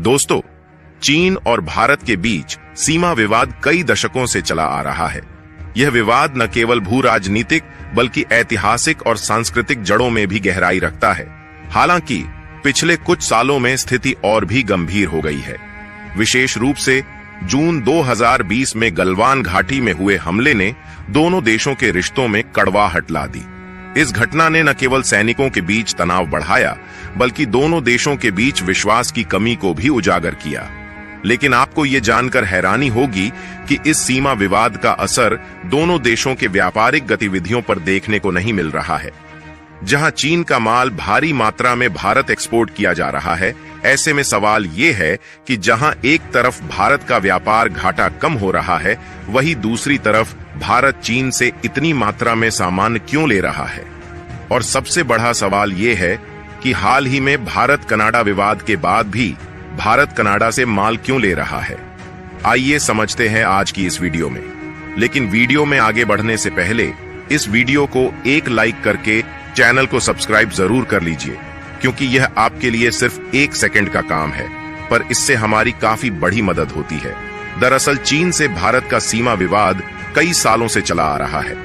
दोस्तों, चीन और भारत के बीच सीमा विवाद कई दशकों से चला आ रहा है। यह विवाद न केवल भू राजनीतिक बल्कि ऐतिहासिक और सांस्कृतिक जड़ों में भी गहराई रखता है। हालांकि पिछले कुछ सालों में स्थिति और भी गंभीर हो गई है। विशेष रूप से जून 2020 में गलवान घाटी में हुए हमले ने दोनों देशों के रिश्तों में कड़वाहट ला दी। इस घटना ने न केवल सैनिकों के बीच तनाव बढ़ाया बल्कि दोनों देशों के बीच विश्वास की कमी को भी उजागर किया। लेकिन आपको ये जानकर हैरानी होगी कि इस सीमा विवाद का असर दोनों देशों के व्यापारिक गतिविधियों पर देखने को नहीं मिल रहा है। जहां चीन का माल भारी मात्रा में भारत एक्सपोर्ट किया जा रहा है, ऐसे में सवाल ये है कि जहां एक तरफ भारत का व्यापार घाटा कम हो रहा है, वहीं दूसरी तरफ भारत चीन से इतनी मात्रा में सामान क्यों ले रहा है। और सबसे बड़ा सवाल ये है कि हाल ही में भारत कनाडा विवाद के बाद भी भारत कनाडा से माल क्यों ले रहा है। आइए समझते हैं आज की इस वीडियो में। लेकिन वीडियो में आगे बढ़ने से पहले इस वीडियो को एक लाइक करके चैनल को सब्सक्राइब जरूर कर लीजिए, क्योंकि यह आपके लिए सिर्फ 1 सेकंड का काम है, पर इससे हमारी काफी बड़ी मदद होती है। दरअसल चीन से भारत का सीमा विवाद कई सालों से चला आ रहा है,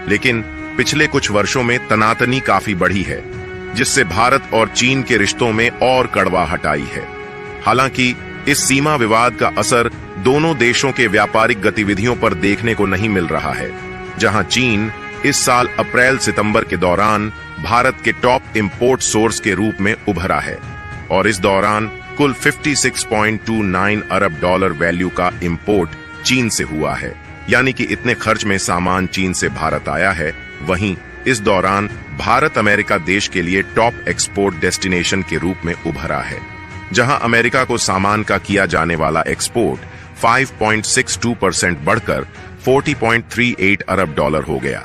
लेकिन पिछले कुछ वर्षों में तनातनी काफी बढ़ी है, जिससे भारत और चीन के रिश्तों में और कड़वाहट आई है। हालांकि इस सीमा विवाद का असर दोनों देशों के व्यापारिक गतिविधियों पर देखने को नहीं मिल रहा है। जहां चीन इस साल अप्रैल-सितंबर के दौरान भारत के टॉप इंपोर्ट सोर्स के रूप में उभरा है और इस दौरान कुल 56.29 अरब डॉलर वैल्यू का इंपोर्ट चीन से हुआ है, यानी कि इतने खर्च में सामान चीन से भारत आया है। वहीं इस दौरान भारत अमेरिका देश के लिए टॉप एक्सपोर्ट डेस्टिनेशन के रूप में उभरा है, जहां अमेरिका को सामान का किया जाने वाला एक्सपोर्ट 5.62% बढ़कर 40.38 अरब डॉलर हो गया।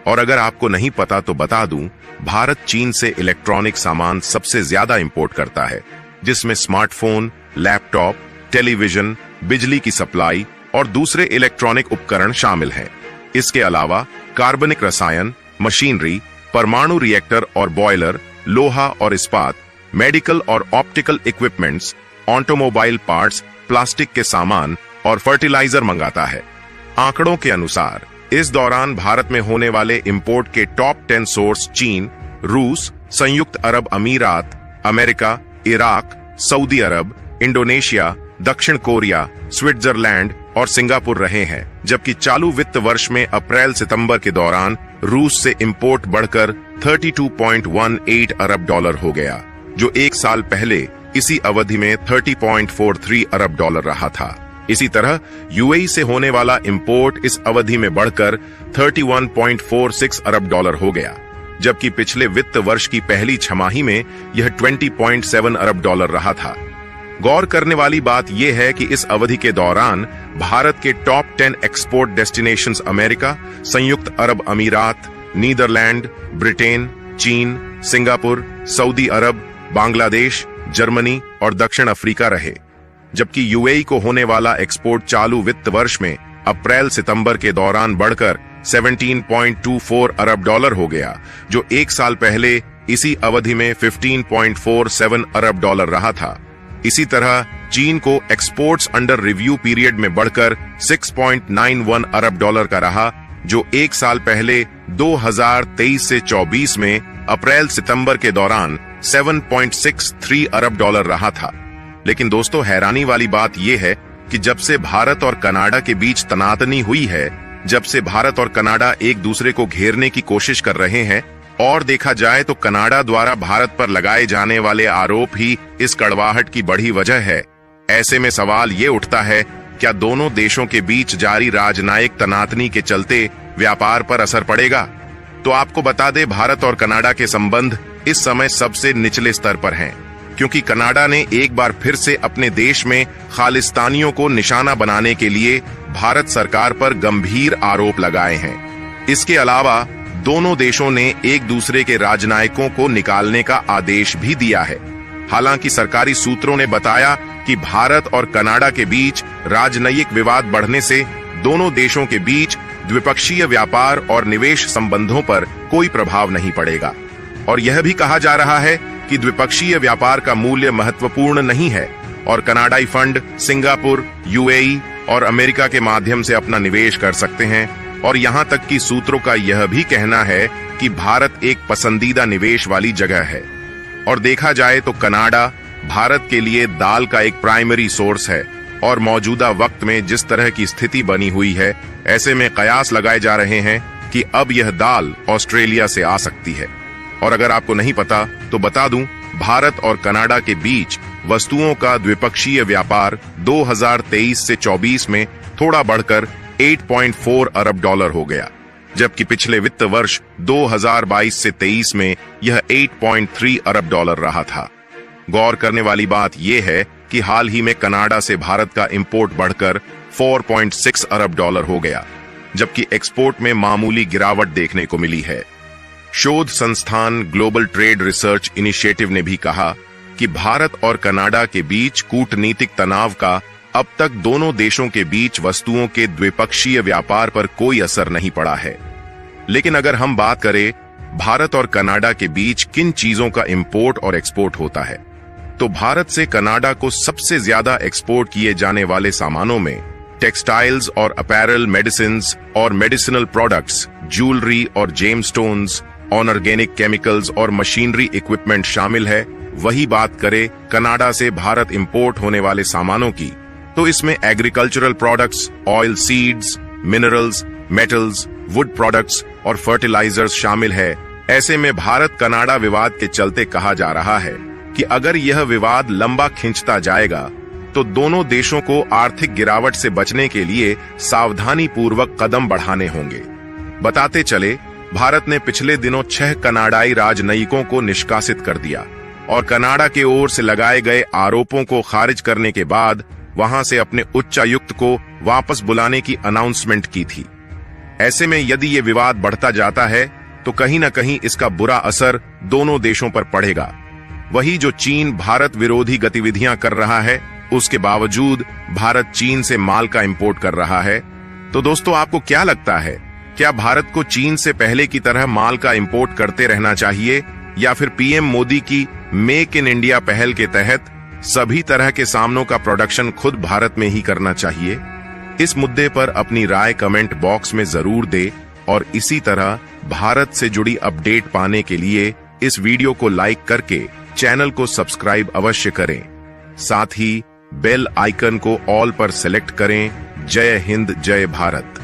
और अगर आपको नहीं पता तो बता दूं, भारत चीन से इलेक्ट्रॉनिक सामान सबसे ज्यादा इंपोर्ट करता है, जिसमें स्मार्टफोन, लैपटॉप, टेलीविजन, बिजली की सप्लाई और दूसरे इलेक्ट्रॉनिक उपकरण शामिल हैं। इसके अलावा कार्बनिक रसायन, मशीनरी, परमाणु रिएक्टर और बॉयलर, लोहा और इस्पात, मेडिकल और optical equipments, automobile parts, plastic के सामान और फर्टिलाइजर मंगाता है। आंकड़ों के अनुसार इस दौरान भारत में होने वाले इंपोर्ट के टॉप 10 सोर्स चीन, रूस, संयुक्त अरब अमीरात, अमेरिका, इराक, सऊदी अरब, इंडोनेशिया, दक्षिण कोरिया, स्विट्जरलैंड और सिंगापुर रहे हैं। जबकि चालू वित्त वर्ष में अप्रैल-सितंबर के दौरान रूस से इंपोर्ट बढ़कर 32.18 अरब डॉलर हो गया, जो एक साल पहले इसी अवधि में 30.43 अरब डॉलर रहा था। इसी तरह यूएई से होने वाला इंपोर्ट इस अवधि में बढ़कर 31.46 अरब डॉलर हो गया, जबकि पिछले वित्त वर्ष की पहली छमाही में यह 20.7 अरब डॉलर रहा था। गौर करने वाली बात यह है कि इस अवधि के दौरान भारत के टॉप 10 एक्सपोर्ट डेस्टिनेशंस अमेरिका, संयुक्त अरब अमीरात, नीदरलैंड, ब्रिटेन, चीन, सिंगापुर, सऊदी अरब, बांग्लादेश, जर्मनी और दक्षिण अफ्रीका रहे। जबकि यूएई को होने वाला एक्सपोर्ट चालू वित्त वर्ष में अप्रैल-सितंबर के दौरान बढ़कर 17.24 अरब डॉलर हो गया, जो एक साल पहले इसी अवधि में 15.47 अरब डॉलर रहा था। इसी तरह चीन को एक्सपोर्ट्स अंडर रिव्यू पीरियड में बढ़कर 6.91 अरब डॉलर का रहा, जो एक साल पहले 2023 से 24 में अप्रैल-सितंबर के दौरान 7.63 अरब डॉलर रहा था। लेकिन दोस्तों, हैरानी वाली बात यह है कि जब से भारत और कनाडा के बीच तनातनी हुई है, जब से भारत और कनाडा एक दूसरे को घेरने की कोशिश कर रहे हैं, और देखा जाए तो कनाडा द्वारा भारत पर लगाए जाने वाले आरोप ही इस कड़वाहट की बड़ी वजह है। ऐसे में सवाल ये उठता है, क्या दोनों देशों के बीच जारी राजनयिक तनातनी के चलते व्यापार पर असर पड़ेगा? तो आपको बता दे, भारत और कनाडा के संबंध इस समय सबसे निचले स्तर पर हैं, क्योंकि कनाडा ने एक बार फिर से अपने देश में खालिस्तानियों को निशाना बनाने के लिए भारत सरकार पर गंभीर आरोप लगाए हैं। इसके अलावा दोनों देशों ने एक दूसरे के राजनयिकों को निकालने का आदेश भी दिया है। हालांकि सरकारी सूत्रों ने बताया कि भारत और कनाडा के बीच राजनयिक विवाद बढ़ने से दोनों देशों के बीच द्विपक्षीय व्यापार और निवेश संबंधों पर कोई प्रभाव नहीं पड़ेगा। और यह भी कहा जा रहा है कि द्विपक्षीय व्यापार का मूल्य महत्वपूर्ण नहीं है, और कनाडाई फंड सिंगापुर, यूएई और अमेरिका के माध्यम से अपना निवेश कर सकते हैं। और यहां तक कि सूत्रों का यह भी कहना है कि भारत एक पसंदीदा निवेश वाली जगह है। और देखा जाए तो कनाडा भारत के लिए दाल का एक प्राइमरी सोर्स है और मौजूदा वक्त में जिस तरह की स्थिति बनी हुई है, ऐसे में कयास लगाए जा रहे हैं कि अब यह दाल ऑस्ट्रेलिया से आ सकती है। और अगर आपको नहीं पता तो बता दूं, भारत और कनाडा के बीच वस्तुओं का द्विपक्षीय व्यापार 2023 से 24 में थोड़ा बढ़कर 8.4 अरब डॉलर हो गया, जबकि पिछले वित्त वर्ष 2022 से 23 में यह 8.3 अरब डॉलर रहा था। गौर करने वाली बात यह है कि हाल ही में कनाडा से भारत का इंपोर्ट बढ़कर 4.6 अरब डॉलर हो गया, जबकि एक्सपोर्ट में मामूली गिरावट देखने को मिली है। शोध संस्थान ग्लोबल ट्रेड रिसर्च इनिशिएटिव ने भी कहा कि भारत और कनाडा के बीच कूटनीतिक तनाव का अब तक दोनों देशों के बीच वस्तुओं के द्विपक्षीय व्यापार पर कोई असर नहीं पड़ा है। लेकिन अगर हम बात करें भारत और कनाडा के बीच किन चीजों का इंपोर्ट और एक्सपोर्ट होता है, तो भारत से कनाडा को सबसे ज्यादा एक्सपोर्ट किए जाने वाले सामानों में टेक्सटाइल्स और अपैरल, मेडिसिन्स और मेडिसिनल प्रोडक्ट्स, ज्वेलरी और जेमस्टोन्स, ऑर्गेनिक केमिकल्स और मशीनरी इक्विपमेंट शामिल है। वही बात करें कनाडा से भारत इंपोर्ट होने वाले सामानों की, तो इसमें agricultural products, oil seeds, minerals, metals, would products और फर्टिलाइजर्स शामिल है। ऐसे में भारत कनाडा विवाद के चलते कहा जा रहा है कि अगर यह विवाद लंबा खिंचता जाएगा तो दोनों देशों को आर्थिक गिरावट से बचने के लिए सावधानी पूर्वक कदम बढ़ाने होंगे। बताते चले, भारत ने पिछले दिनों 6 कनाडाई राजनयिकों को निष्कासित कर दिया और कनाडा के ओर से लगाए गए आरोपों को खारिज करने के बाद वहां से अपने उच्चायुक्त को वापस बुलाने की अनाउंसमेंट की थी। ऐसे में यदि ये विवाद बढ़ता जाता है तो कहीं न कहीं इसका बुरा असर दोनों देशों पर पड़ेगा। वही जो चीन भारत विरोधी गतिविधियां कर रहा है, उसके बावजूद भारत चीन से माल का इंपोर्ट कर रहा है। तो दोस्तों, आपको क्या लगता है, क्या भारत को चीन से पहले की तरह माल का इंपोर्ट करते रहना चाहिए या फिर पीएम मोदी की मेक इन इंडिया पहल के तहत सभी तरह के सामानों का प्रोडक्शन खुद भारत में ही करना चाहिए? इस मुद्दे पर अपनी राय कमेंट बॉक्स में जरूर दे और इसी तरह भारत से जुड़ी अपडेट पाने के लिए इस वीडियो को लाइक करके चैनल को सब्सक्राइब अवश्य करें। साथ ही बेल आइकन को ऑल पर सेलेक्ट करें। जय हिंद, जय भारत।